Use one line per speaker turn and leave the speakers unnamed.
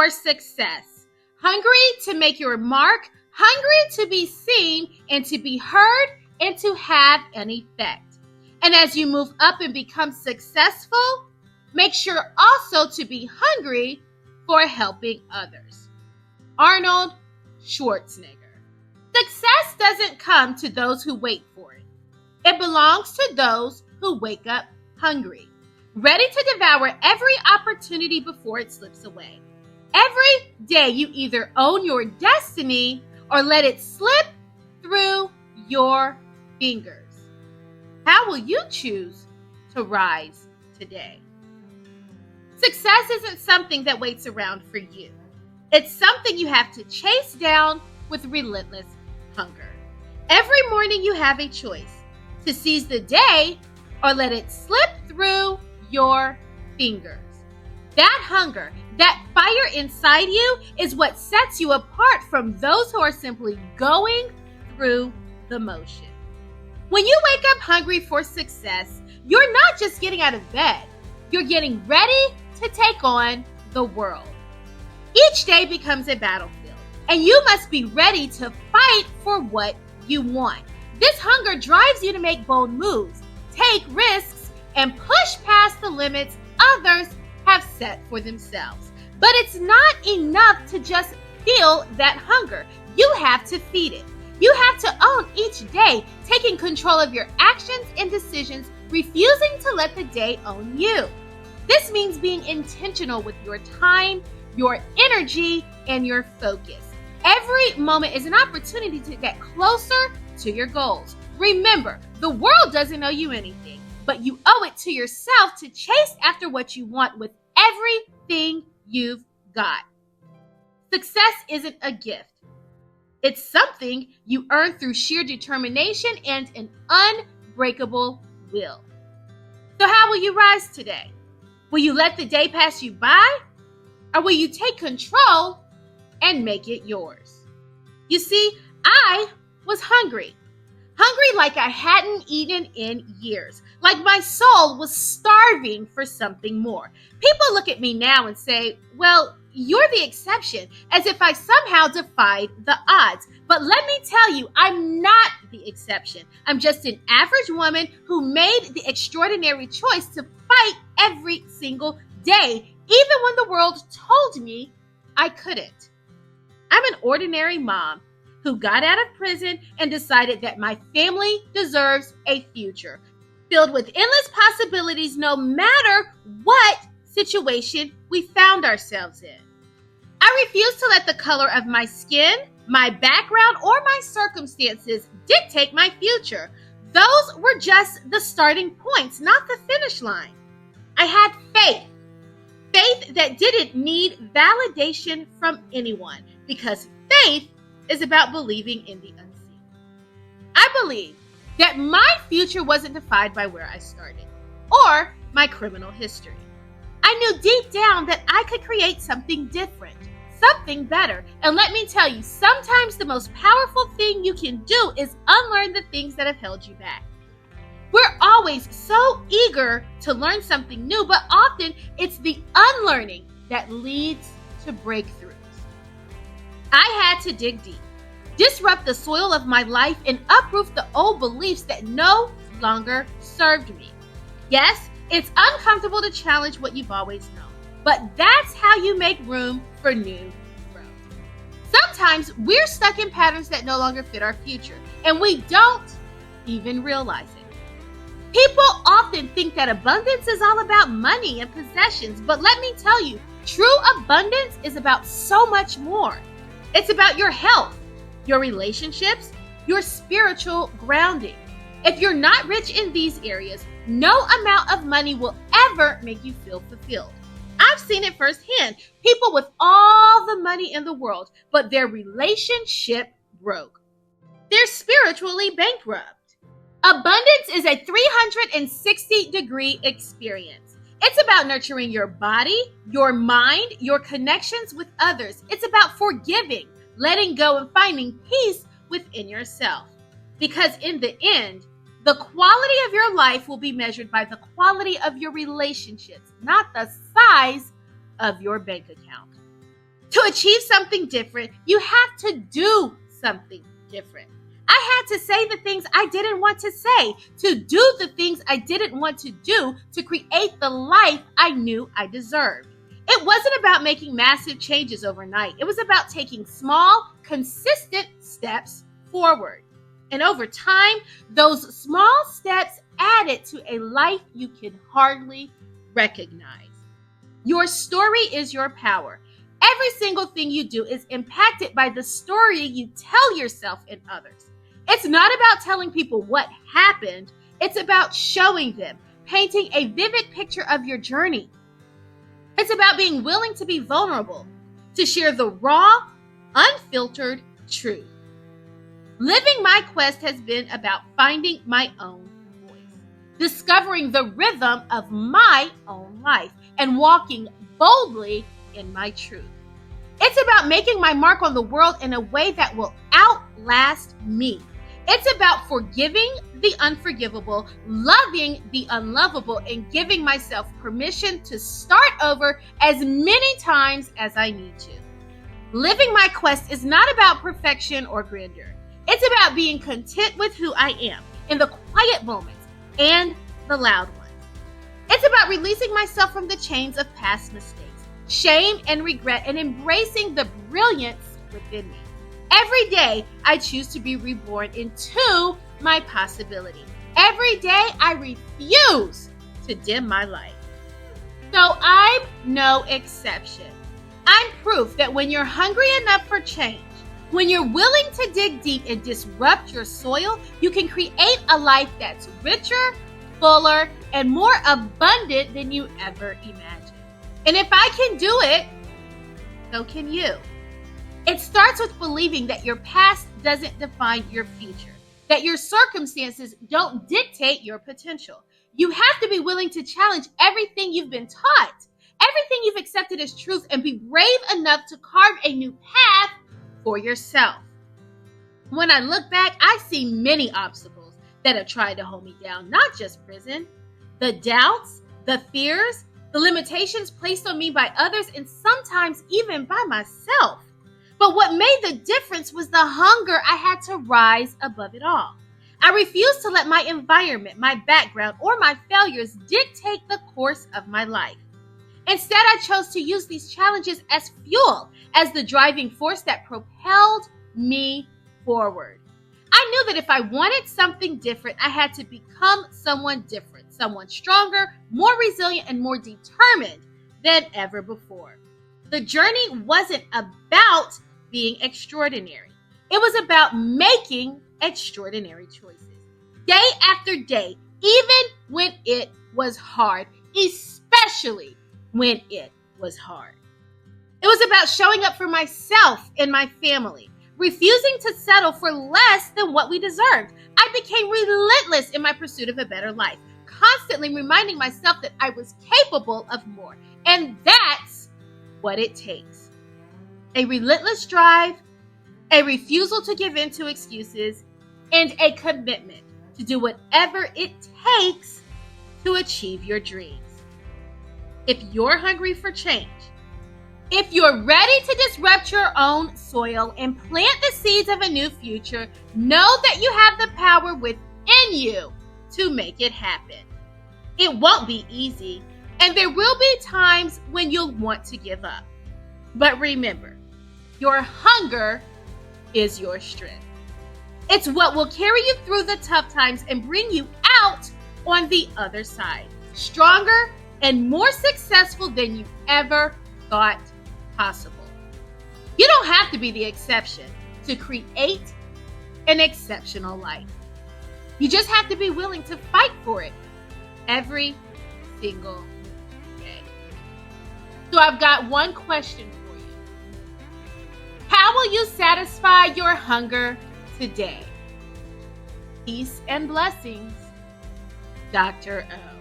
for success, hungry to make your mark, hungry to be seen and to be heard and to have an effect. And as you move up and become successful, make sure also to be hungry for helping others. Arnold Schwarzenegger. Success doesn't come to those who wait for it. It belongs to those who wake up hungry, ready to devour every opportunity before it slips away. Every day you either own your destiny or let it slip through your fingers. How will you choose to rise today? Success isn't something that waits around for you. It's something you have to chase down with relentless hunger. Every morning you have a choice to seize the day or let it slip through your fingers. That hunger, that fire inside you is what sets you apart from those who are simply going through the motion. When you wake up hungry for success, you're not just getting out of bed, you're getting ready to take on the world. Each day becomes a battlefield, and you must be ready to fight for what you want. This hunger drives you to make bold moves, take risks, and push past the limits others have set for themselves. But it's not enough to just feel that hunger. You have to feed it. You have to own each day, taking control of your actions and decisions, refusing to let the day own you. This means being intentional with your time, your energy, and your focus. Every moment is an opportunity to get closer to your goals. Remember, the world doesn't owe you anything, but you owe it to yourself to chase after what you want with everything you've got. Success isn't a gift. It's something you earn through sheer determination and an unbreakable will. So how will you rise today? Will you let the day pass you by? Or will you take control and make it yours? You see, I was hungry. Hungry like I hadn't eaten in years. Like my soul was starving for something more. People look at me now and say, well, you're the exception, as if I somehow defied the odds. But let me tell you, I'm not the exception. I'm just an average woman who made the extraordinary choice to fight every single day, even when the world told me I couldn't. I'm an ordinary mom who got out of prison and decided that my family deserves a future filled with endless possibilities no matter what situation we found ourselves in. I refuse to let the color of my skin, my background, or my circumstances dictate my future. Those were just the starting points, not the finish line. I had faith that didn't need validation from anyone, because faith is about believing in the unseen. I believe that my future wasn't defined by where I started or my criminal history. I knew deep down that I could create something different, something better. And let me tell you, sometimes the most powerful thing you can do is unlearn the things that have held you back. We're always so eager to learn something new, but often it's the unlearning that leads to breakthroughs. I had to dig deep, disrupt the soil of my life, and uproot the old beliefs that no longer served me. Yes, it's uncomfortable to challenge what you've always known, but that's how you make room for new growth. Sometimes we're stuck in patterns that no longer fit our future, and we don't even realize it. People often think that abundance is all about money and possessions, but let me tell you, true abundance is about so much more. It's about your health, your relationships, your spiritual grounding. If you're not rich in these areas, no amount of money will ever make you feel fulfilled. I've seen it firsthand. People with all the money in the world, but their relationship broke. They're spiritually bankrupt. Abundance is a 360-degree experience. It's about nurturing your body, your mind, your connections with others. It's about forgiving, letting go, and finding peace within yourself. Because in the end, the quality of your life will be measured by the quality of your relationships, not the size of your bank account. To achieve something different, you have to do something different. I had to say the things I didn't want to say, to do the things I didn't want to do, to create the life I knew I deserved. It wasn't about making massive changes overnight. It was about taking small, consistent steps forward. And over time, those small steps added to a life you can hardly recognize. Your story is your power. Every single thing you do is impacted by the story you tell yourself and others. It's not about telling people what happened. It's about showing them, painting a vivid picture of your journey. It's about being willing to be vulnerable, to share the raw, unfiltered truth. Living my quest has been about finding my own voice, discovering the rhythm of my own life, and walking boldly in my truth. It's about making my mark on the world in a way that will outlast me. It's about forgiving the unforgivable, loving the unlovable, and giving myself permission to start over as many times as I need to. Living my quest is not about perfection or grandeur. It's about being content with who I am in the quiet moments and the loud ones. It's about releasing myself from the chains of past mistakes, shame and regret, and embracing the brilliance within me. Every day, I choose to be reborn into my possibility. Every day, I refuse to dim my light. So I'm no exception. I'm proof that when you're hungry enough for change, when you're willing to dig deep and disrupt your soil, you can create a life that's richer, fuller, and more abundant than you ever imagined. And if I can do it, so can you. It starts with believing that your past doesn't define your future, that your circumstances don't dictate your potential. You have to be willing to challenge everything you've been taught, everything you've accepted as truth, and be brave enough to carve a new path for yourself. When I look back, I see many obstacles that have tried to hold me down, not just prison, the doubts, the fears, the limitations placed on me by others, and sometimes even by myself. But what made the difference was the hunger I had to rise above it all. I refused to let my environment, my background, or my failures dictate the course of my life. Instead, I chose to use these challenges as fuel, as the driving force that propelled me forward. I knew that if I wanted something different, I had to become someone different, someone stronger, more resilient, and more determined than ever before. The journey wasn't about being extraordinary. It was about making extraordinary choices. Day after day, even when it was hard, especially when it was hard. It was about showing up for myself and my family, refusing to settle for less than what we deserved. I became relentless in my pursuit of a better life, constantly reminding myself that I was capable of more. And that's what it takes. A relentless drive, a refusal to give in to excuses, and a commitment to do whatever it takes to achieve your dreams. If you're hungry for change, if you're ready to disrupt your own soil and plant the seeds of a new future, know that you have the power within you to make it happen. It won't be easy, and there will be times when you'll want to give up. But remember, your hunger is your strength. It's what will carry you through the tough times and bring you out on the other side, stronger and more successful than you ever thought possible. You don't have to be the exception to create an exceptional life. You just have to be willing to fight for it every single day. So I've got one question for you. How will you satisfy your hunger today? Peace and blessings, Dr. O.